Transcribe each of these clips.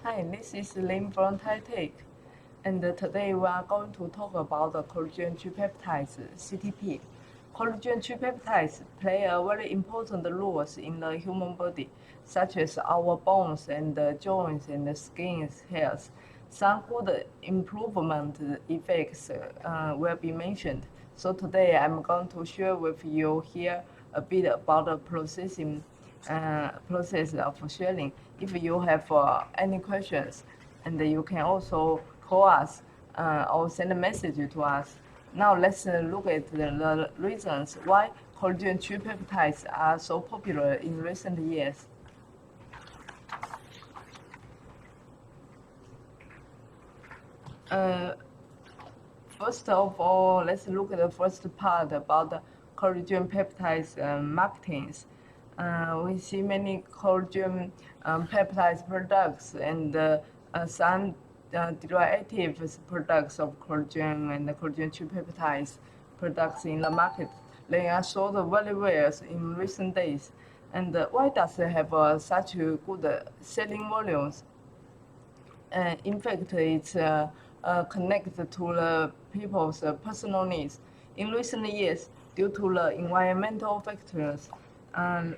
Hi, this is Lin from Tech, and today we are going to talk about the collagen tripeptides, CTP. Collagen tripeptides play a very important role in the human body, such as our bones and the joints and the skin's health. Some good improvement effects will be mentioned. So today I'm going to share with you here a bit about the process of sharing. If you have any questions, and you can also call us or send a message to us. Now let's look at the reasons why collagen tripeptides are so popular in recent years. First of all, let's look at the first part about the collagen peptides marketing. We see many collagen peptides products and some derivative products of collagen and the collagen tripeptides products in the market. They are sold very well in recent days. And why does it have such good selling volumes? In fact, it's connected to the people's personal needs. In recent years, due to the environmental factors,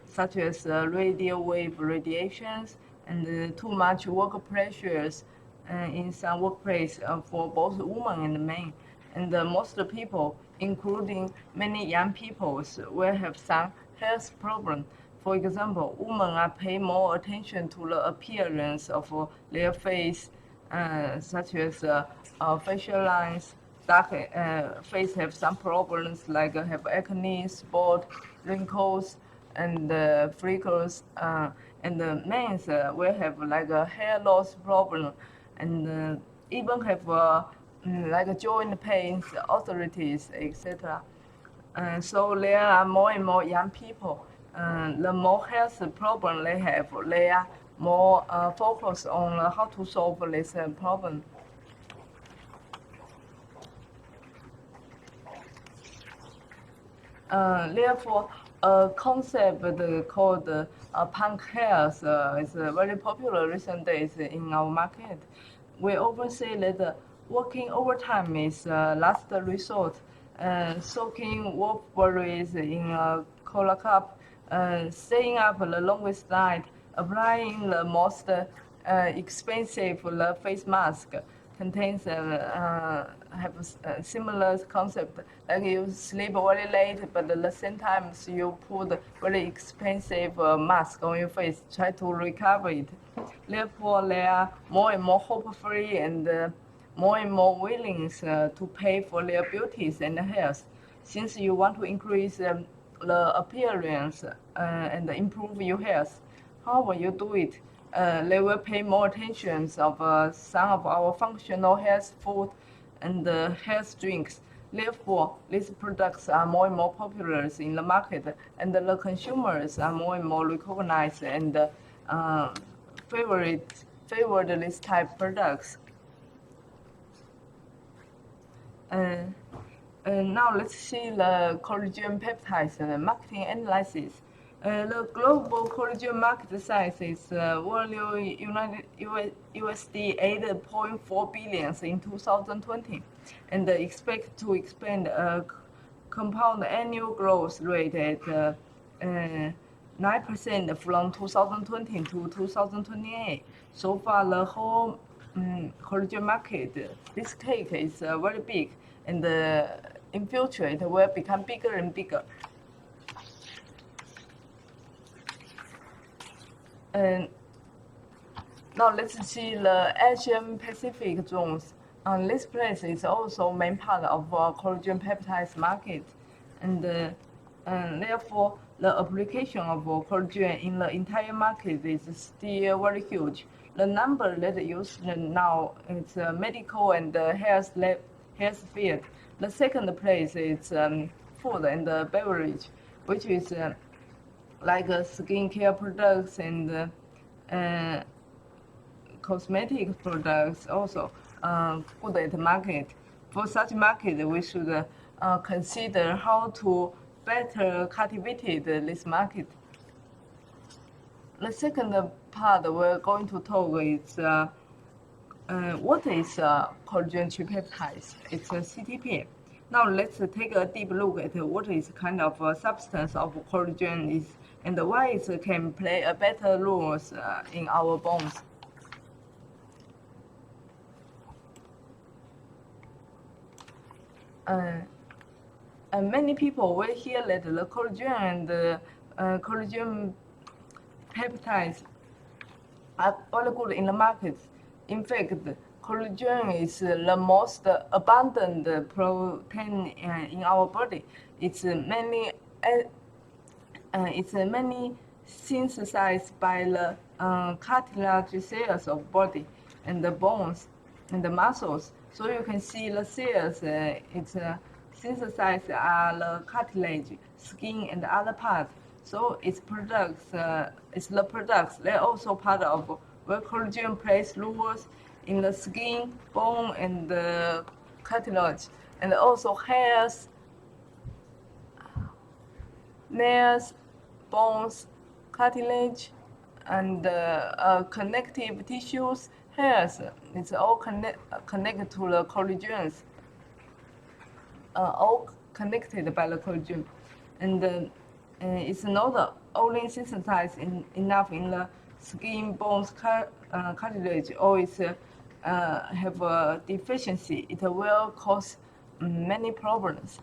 such as radio wave radiations and too much work pressures in some workplace for both women and men, and most people, including many young people, will have some health problem. For example, women are paying more attention to the appearance of their face, such as facial lines. Dark face have some problems like have acne, spot, wrinkles, and freckles. And the men will have like a hair loss problem, and even have like joint pains, arthritis, etc. So there are more and more young people. The more health problem they have, they are more focused on how to solve this problem. Therefore, a concept called punk health is very popular recent days in our market. We often say that working overtime is last resort. Soaking wolfberries in a cola cup, staying up the longest night, applying the most expensive face mask contains have a similar concept. Like you sleep very late, but at the same time you put very expensive mask on your face, try to recover it. Therefore, they are more and more hope-free and more and more willing to pay for their beauties and health. Since you want to increase the appearance and improve your health, how will you do it? They will pay more attention of some of our functional health food and health drinks. Therefore, these products are more and more popular in the market, and the consumers are more and more recognized and favored this type products. Now let's see the collagen peptides marketing analysis. The global collagen market size is value USD 8.4 billion in 2020, and expect to expand a compound annual growth rate at 9% from 2020 to 2028. So far, the whole collagen market, this cake is very big, and in future it will become bigger and bigger. And now let's see the Asian Pacific zones. This place is also main part of collagen peptides market, and therefore the application of collagen in the entire market is still very huge. The number that used now is medical and health field. The second place is food and beverage, which is like skincare products and cosmetic products also good at the market. For such market, we should consider how to better cultivate this market. The second part we're going to talk is what is collagen tripeptides? It's a CTP. Now let's take a deep look at what is kind of a substance of collagen is and why it can play a better role in our bones. And many people will hear that the collagen and collagen peptides are all good in the market. In fact, collagen is the most abundant protein in our body. It's mainly synthesized by the cartilage cells of body and the bones and the muscles. So you can see the cells. It's synthesized are the cartilage, skin, and other parts. So its the products. They're also part of where collagen plays roles in the skin, bone, and the cartilage, and also hairs, nails, bones, cartilage, and connective tissues, hairs. It's all connected to the collagens. All connected by the collagen, and it's not only synthesized enough in the skin, bones, cartilage, or it's have a deficiency. It will cause many problems.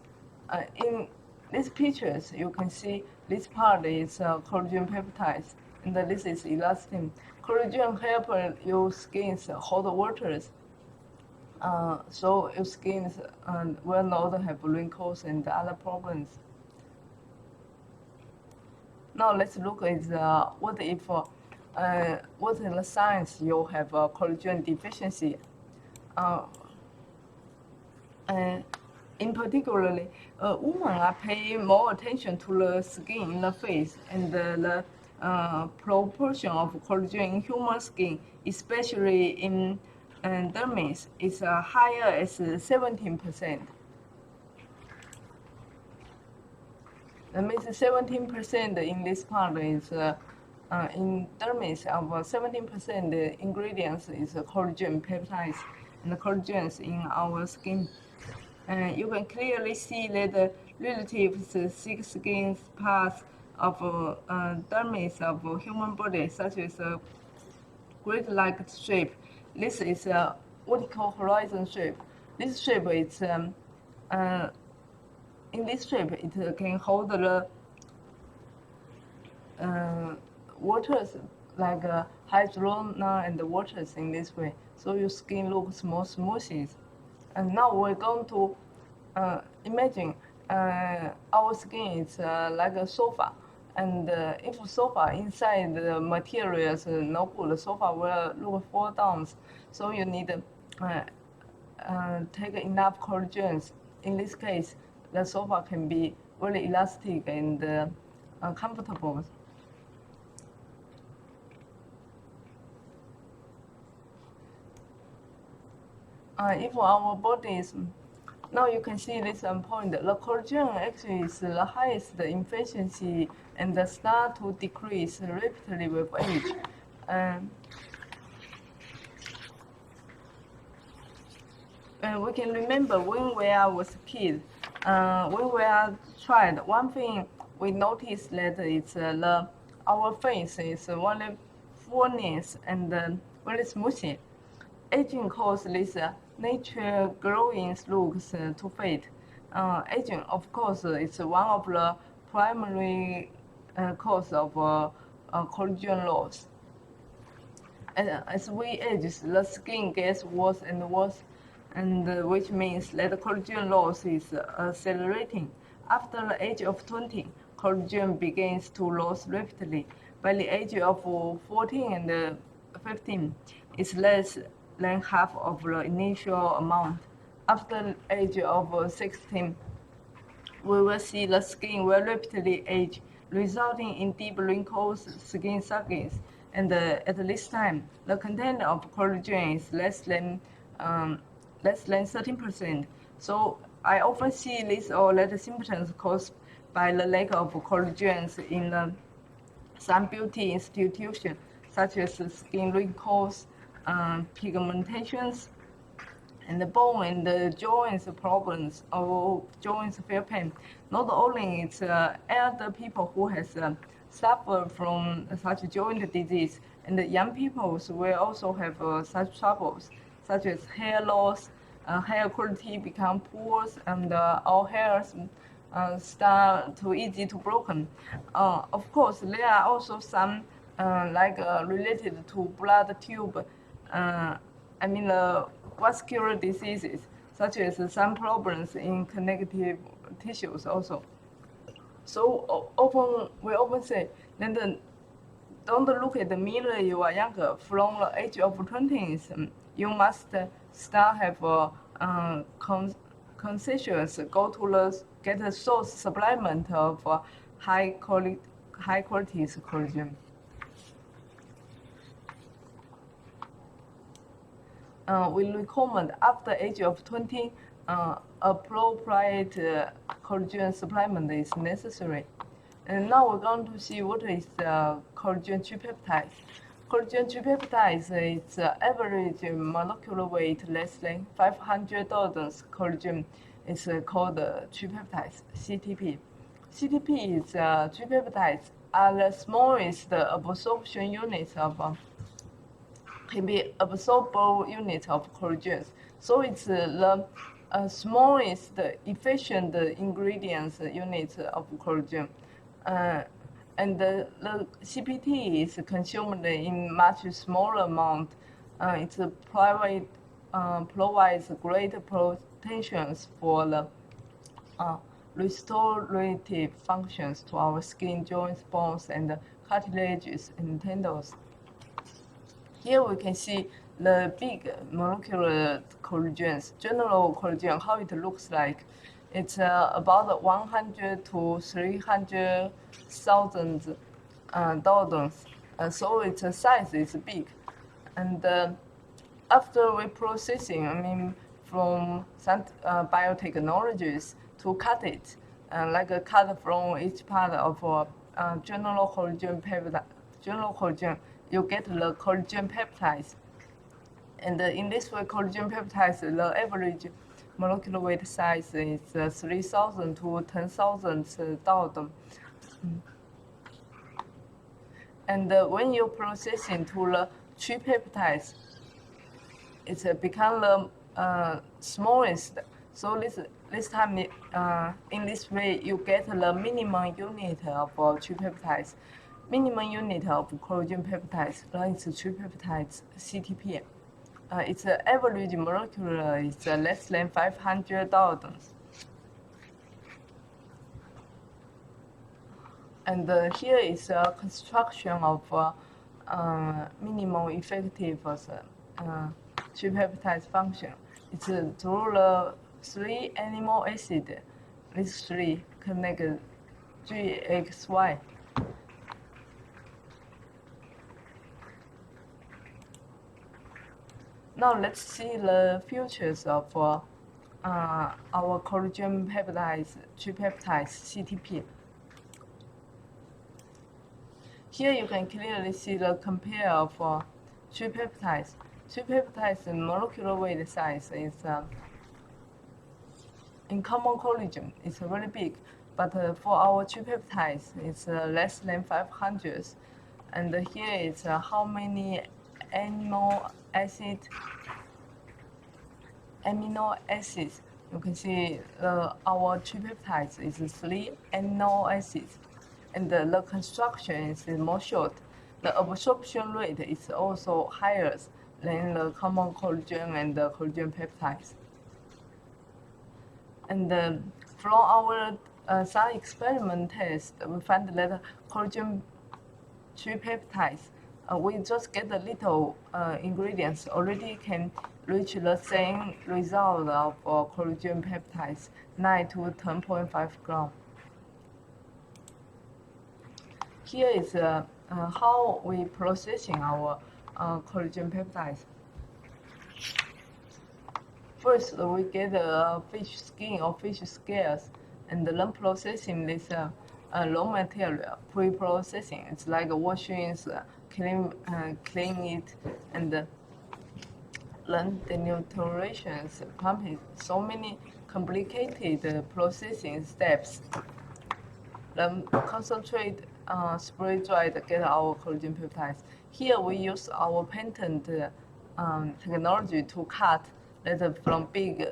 In these pictures, you can see this part is collagen peptides, and this is elastin. Collagen helps your skin's hot waters. So your skin will not have wrinkles and other problems. Now let's look at what if what is the signs you have collagen deficiency. In particularly, women pay more attention to the skin in the face and the proportion of collagen in human skin, especially in dermis, is higher as 17%. That means 17% in this part is in dermis of 17% the ingredients is collagen peptides and the collagens in our skin. You can clearly see that the relative thick skin parts of dermis of human body, such as a grid-like shape. This is a vertical horizon shape. This shape is in this shape it can hold the waters like hydrona and the waters in this way, so your skin looks more smooth. And now we're going to imagine our skin is like a sofa, and if sofa inside the material is no good, the sofa will look fall down. So you need take enough collagens. In this case, the sofa can be very elastic and comfortable. If our body is, now you can see this point, the collagen actually is the highest efficiency and start to decrease rapidly with age. We can remember when we was a kid, when we are tried, one thing we noticed that it's our face is very fullness and very smooth. Aging causes this natural glowing looks to fade. Aging, of course, is one of the primary cause of collagen loss. As we age, the skin gets worse and worse, and which means that collagen loss is accelerating. After the age of 20, collagen begins to lose rapidly. By the age of 14 and 15, it's less than half of the initial amount. After the age of 16, we will see the skin will rapidly age, resulting in deep wrinkles, skin sagging, and at this time, the content of collagen is less than 13%. So I often see this or that symptoms caused by the lack of collagen some beauty institutions, such as skin wrinkles, pigmentations, and the bone and the joints problems or joints feel pain. Not only it's elder people who has suffered from such joint disease, and the young people will also have such troubles, such as hair loss, hair quality become poor, and our hairs start too easy to broken. Of course, there are also some related to blood tube. I mean vascular diseases, such as some problems in connective tissues also. So we often say, then don't look at the mirror you are younger. From the age of 20s, you must start have concessions. Go to get a source supplement of high quality collagen. We recommend after age of 20, appropriate collagen supplement is necessary. And now we're going to see what is collagen tripeptides. Collagen tripeptides is average molecular weight less than 500 Daltons. Collagen is called tripeptides, CTP. CTP is tripeptides are the smallest absorption units of can be absorbable unit of collagen. So it's the smallest efficient ingredients unit of collagen. And the CPT is consumed in much smaller amount. It provides great protections for the restorative functions to our skin, joints, bones, and cartilages and tendons. Here we can see the big molecular collagens, general collagen, how it looks like. It's about 100 to 300,000 Daltons. So its size is big. And after reprocessing, from some biotechnologies to cut it, like a cut from each part of general collagen you get the collagen peptides. And in this way, collagen peptides, the average molecular weight size is 3,000 to 10,000 Dalton. And when you process into the tripeptides, it's become the smallest. So this time, in this way, you get the minimum unit of tripeptides. Minimum unit of collagen peptides, it's tripeptides, CTP. Its average molecular is less than 500 Daltons. And here is a construction of minimum effective tripeptide function. It's through the 3 amino acid. These 3 connect GXY. Now let's see the features of our collagen peptides, tripeptides, CTP. Here you can clearly see the compare of tripeptides. Tripeptides molecular weight size is in common collagen it's very big, but for our tripeptides it's less than 500. And here is how many amino acids. You can see our tripeptides is 3 amino acids, and the construction is more short. The absorption rate is also higher than the common collagen and the collagen peptides. And from our some experiment test, we found that collagen tripeptides, we just get a little ingredients already can reach the same result of collagen peptides, 9 to 10.5 grams. Here is how we processing our collagen peptides. First, we get fish skin or fish scales, and then processing this raw material pre-processing. It's like washing it, clean it, and then denaturations, pumping. So many complicated processing steps. Then concentrate, spray dried, get our collagen peptides. Here we use our patent technology to cut that from big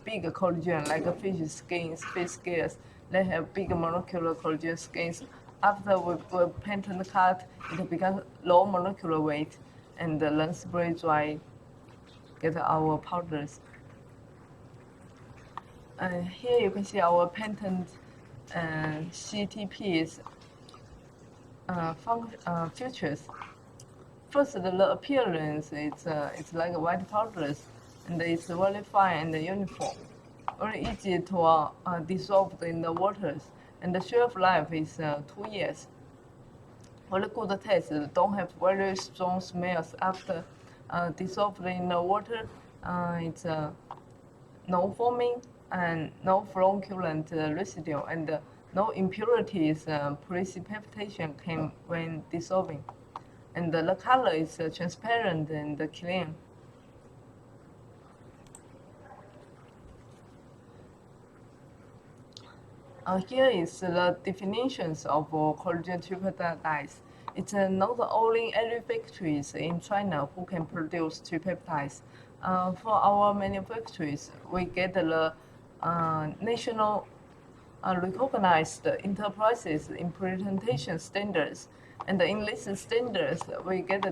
collagen like fish skins, fish scales. They have big molecular collagen skins. After we patent cut, it becomes low molecular weight, and then spray dry, get our powders. Here you can see our patent CTP's features. First, the appearance it's like white powders, and it's very fine and uniform, very easy to dissolve in the waters, and the shelf life is 2 years. Very good taste. Don't have very strong smells after dissolved in the water. It's no foaming and no flocculent residue, and no impurities precipitation came when dissolving. And the color is transparent and clean. Here is the definitions of collagen tripeptides. It's not only every factories in China who can produce tripeptides. For our manufacturers, we get the national recognized enterprises implementation standards, and in these standards, we get the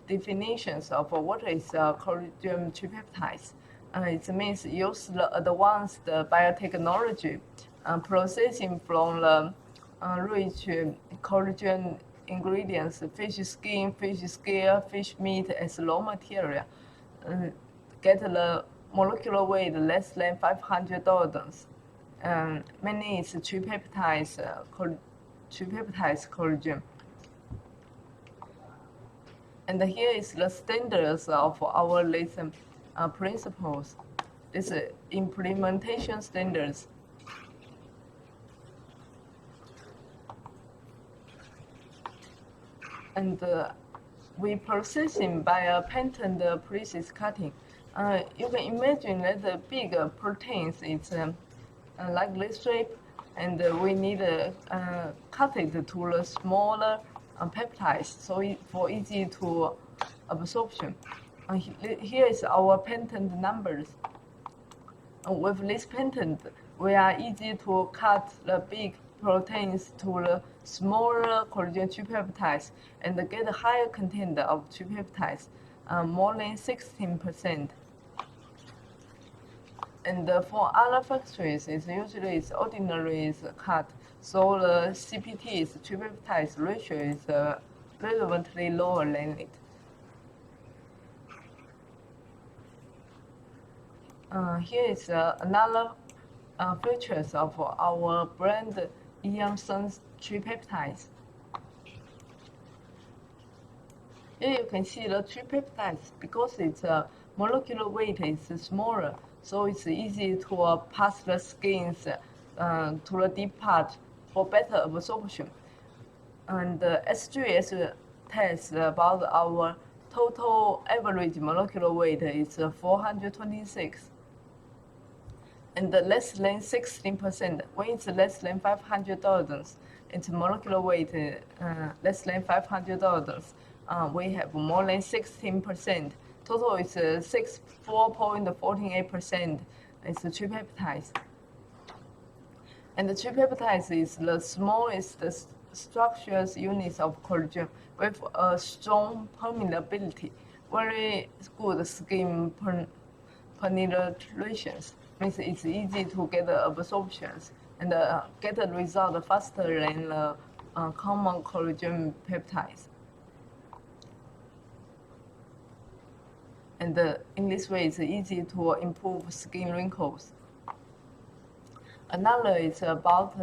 definitions of what is collagen tripeptides. It means use the advanced biotechnology processing from the rich collagen ingredients, fish skin, fish scale, fish meat as raw material. Get the molecular weight less than 500 Daltons. Many is tripeptides collagen. And here is the standards of our lesson principles. This is implementation standards. And we processing by a patent process cutting. You can imagine that the big proteins is like this shape, and we need to cut it to the smaller peptides, so for easy to absorption. Here is our patent numbers. With this patent, we are easy to cut the big proteins to the smaller collagen tripeptides and get a higher content of tripeptides, more than 16%. And for other factories, it's ordinary cut, so the CPT's tripeptides ratio is relevantly lower than it. Here is another features of our brand Sun's tripeptides. Here you can see the tripeptides because its molecular weight is smaller, so it's easy to pass the skins to the deep part for better absorption. And S3S test about our total average molecular weight is 426. And less than 16%, when it's less than 500 Daltons, its molecular weight less than 500 Daltons, we have more than 16%. Total is 4.48%. It's tripeptides. And the tripeptides is the smallest structures units of collagen with a strong permeability, very good skin penetrations. Means it's easy to get the absorptions and get the result faster than the common collagen peptides. And in this way, it's easy to improve skin wrinkles. Another is about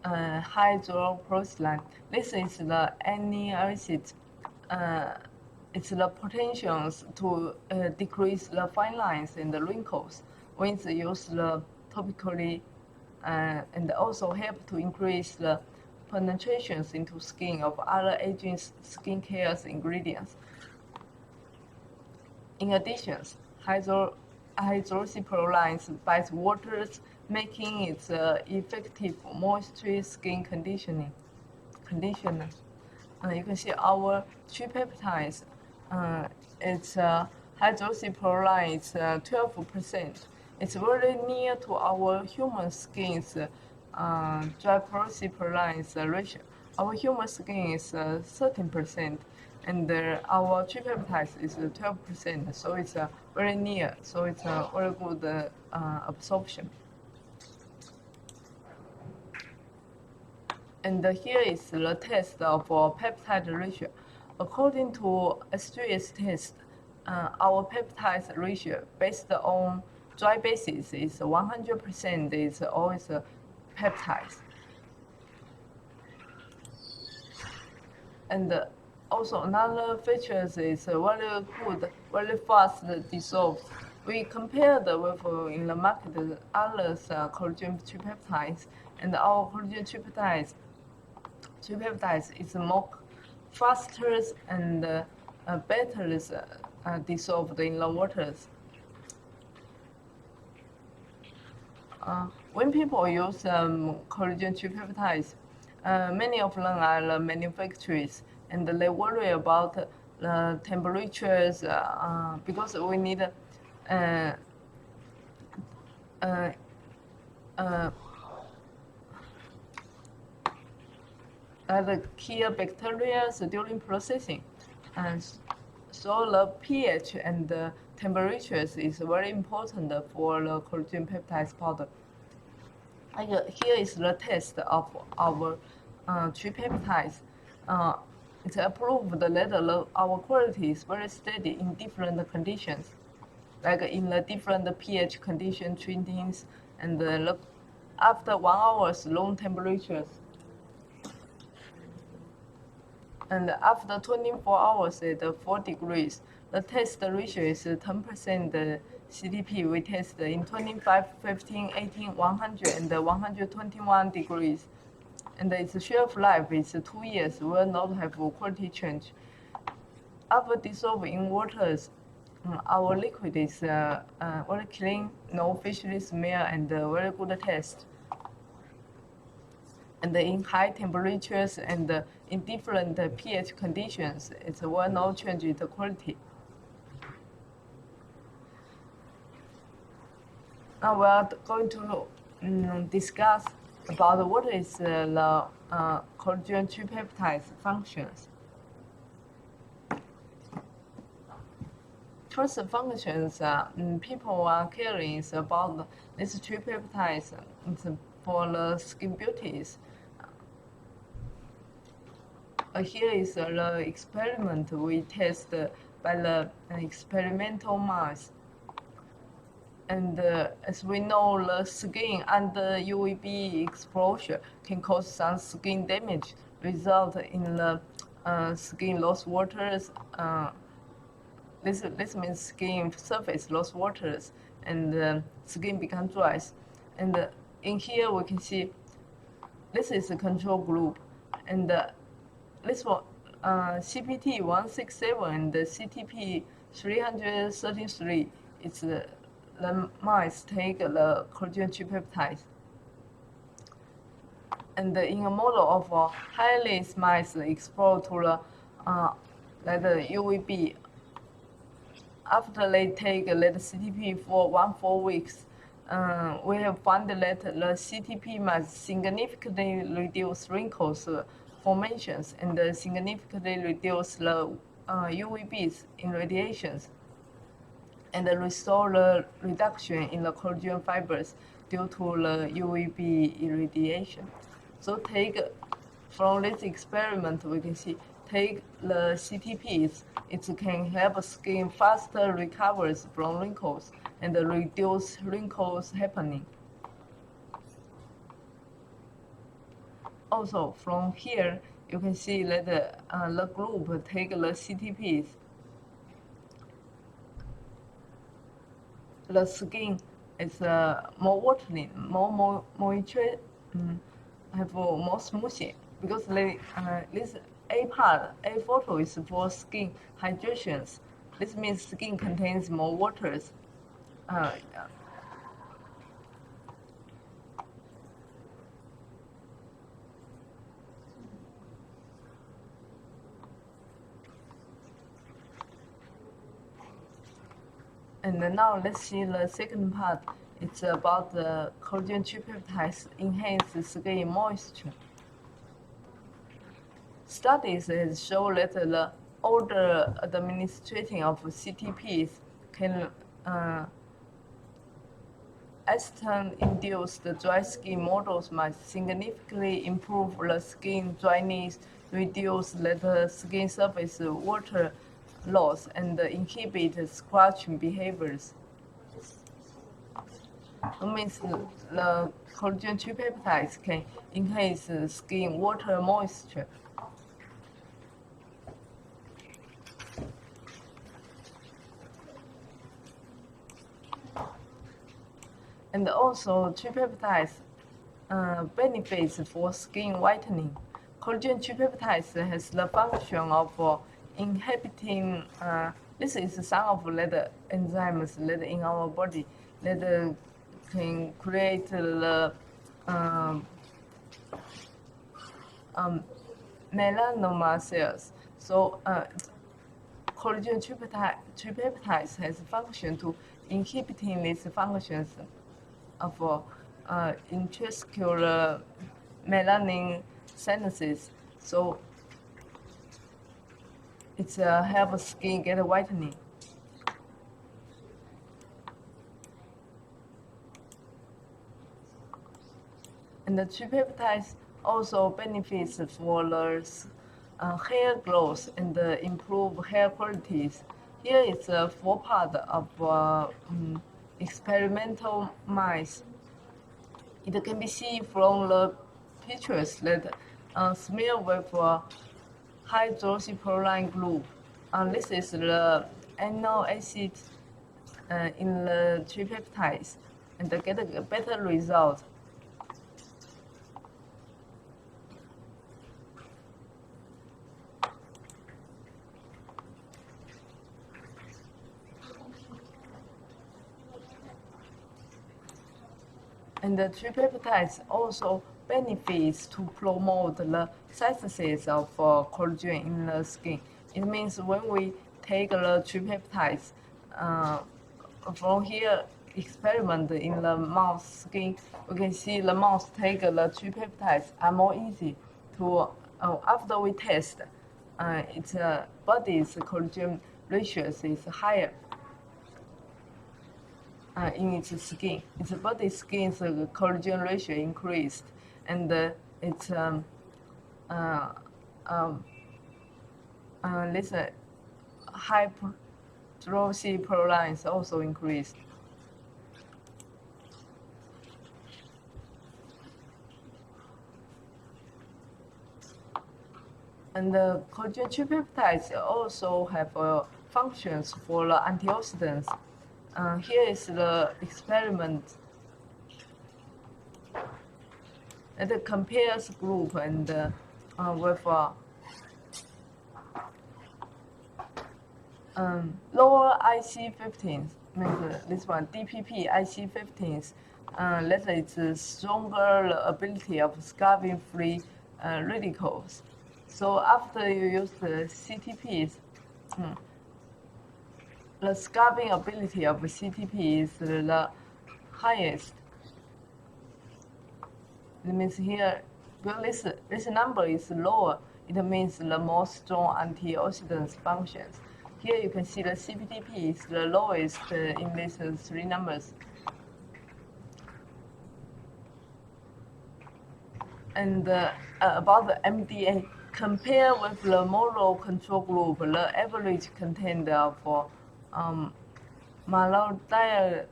hydroxyproline. This is the amino acid. It's the potentials to decrease the fine lines and the wrinkles when it's used topically and also help to increase the penetrations into skin of other aging skincare ingredients. In addition, hydroxyproline binds water, making it effective moisture skin conditioner. You can see our tripeptides. It's hydroxyproline. It's 12%. It's very near to our human skin's tripeptides ratio. Our human skin is 13%, and our tripeptides is 12%. So it's very near. So it's a very good absorption. And here is the test of peptide ratio. According to S3S test, our peptide ratio based on dry basis is 100%. It's always peptides. And also another feature is very good, very fast dissolves. We compared with in the market other collagen tripeptides, and our collagen tripeptides is more faster and better dissolved in the waters. When people use collagen tripeptides, many of them are the manufacturers, and they worry about the temperatures because we need the key bacteria during processing. And so the pH and the temperatures is very important for the collagen peptides powder. Here is the test of our tripeptides. It's approved that our quality is very steady in different conditions, like in the different pH condition treatings, and after 1 hour's long temperatures. And after 24 hours at 4 degrees, the test ratio is 10% CTP. We test in 25, 15, 18, 100, and 121 degrees. And its shelf life is 2 years, will not have quality change. After dissolving in waters, our liquid is very clean, no fishy smell, and very good taste. And in high temperatures and in different pH conditions, it will not change the quality. Now we are going to discuss about what is the collagen tripeptides functions. First functions people are caring is about these tripeptides for the skin beauties. Here is the experiment we test by the experimental mouse. And as we know, the skin under UVB exposure can cause some skin damage, result in the skin lost waters. This means skin surface lost waters, and skin become dry. And in here we can see this is a control group, and this one CPT 167 and the CTP 333. It's the mice take the collagen tripeptides. And in a model of highly mice exposed to the UVB, after they take the CTP for 4 weeks, we have found that the CTP might significantly reduce wrinkles formations and significantly reduce the UVBs in radiations, and restore the reduction in the collagen fibers due to the UVB irradiation. So from this experiment, we can see take the CTPs, it can help skin faster recovers from wrinkles and reduce wrinkles happening. Also, from here, you can see that the group take the CTPs. The skin it's more watering, more moisture, have more smoothing because this A photo is for skin hydrations. This means skin contains more waters. Uh, and now let's see the second part. It's about the collagen tripeptides enhance skin moisture. Studies have shown that the older administration of CTPs can acetone-induced dry skin models might significantly improve the skin dryness, reduce the skin surface water loss, and inhibit scratching behaviors. It means the collagen tripeptides can enhance skin water moisture. And also tripeptides benefits for skin whitening. Collagen tripeptides has the function of inhibiting, this is some of the enzymes that in our body that can create the um, melanoma cells. So collagen tripeptides has function to inhibiting these functions of intracellular melanin synthesis. So it's help skin get whitening. And the tripeptides also benefits for the hair growth and improve hair qualities. Here is a four part of experimental mice. It can be seen from the pictures that smear with hydroxyproline group. This is the amino acid in the tripeptides and get a better result. And the tripeptides also benefits to promote the synthesis of collagen in the skin. It means when we take the tripeptides from here, experiment in the mouse skin, we can see the mouse take the tripeptides are more easy to, after we test, its body's collagen ratios is higher in its skin. Its body skin's collagen ratio increased, and its uh, um, this hydroxyproline also increased. And the collagen tripeptides also have functions for the antioxidants. Here is the experiment that compares group and with lower IC15s, this one DPP IC15s, that it's stronger ability of scarring free radicals. So after you use the CTPs, the scarring ability of CTP is the highest. It means here, well, this number is lower. It means the more strong antioxidant functions. Here you can see the CPTP is the lowest in these three numbers. And about the MDA, compare with the moral control group, the average content of maltodial,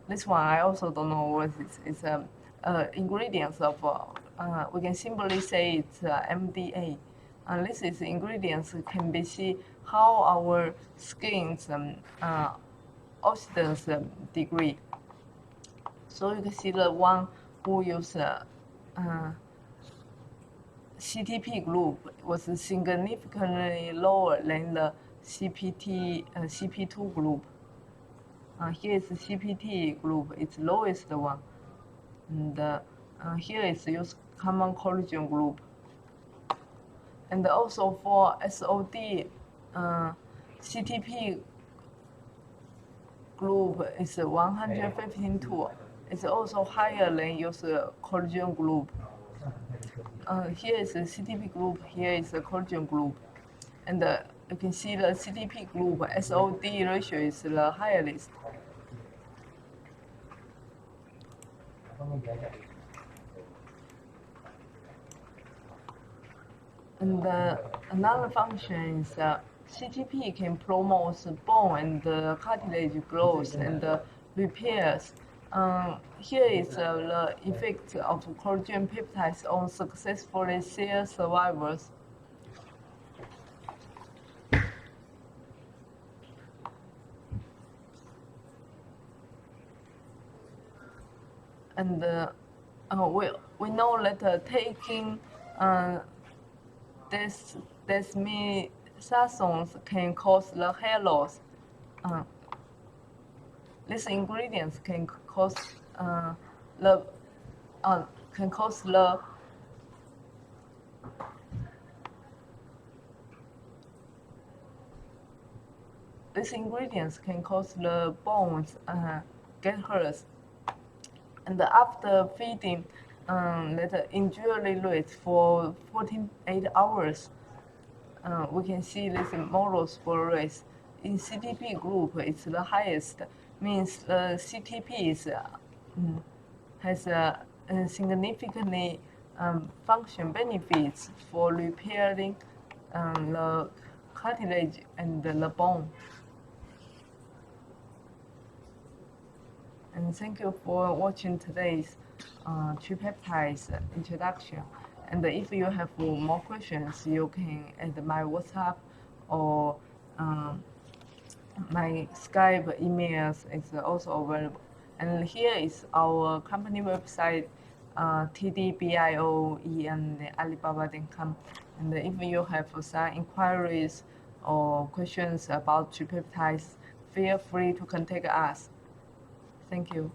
this one I also don't know what it is. It's ingredients of, we can simply say it's MDA. And this is ingredients can be see how our skin's oxidants degree. So you can see the one who used CTP group was significantly lower than the CP2 group. Here is the CPT group, it's lowest one. And here is use common collagen group. And also for SOD, CTP group is 115. It's also higher than use collagen group. Here is the CTP group, here is the collagen group. And you can see the CTP group SOD ratio is the highest. And another function is CTP can promote bone and cartilage growth and repairs. Here is the effect of collagen peptides on successfully cell survivors. And we know that taking desmethazones can cause the hair loss. These ingredients can cause the these ingredients can cause the bones get hurt. And after feeding, the injury rate for 48 hours, we can see this models for race. In CTP group, it's the highest, means the CTP is, has significantly function benefits for repairing the cartilage and the bone. And thank you for watching today's tripeptides introduction. And if you have more questions, you can add my WhatsApp or my Skype emails is also available. And here is our company website, tdbioen.alibaba.com. And if you have some inquiries or questions about tripeptides, feel free to contact us. Thank you.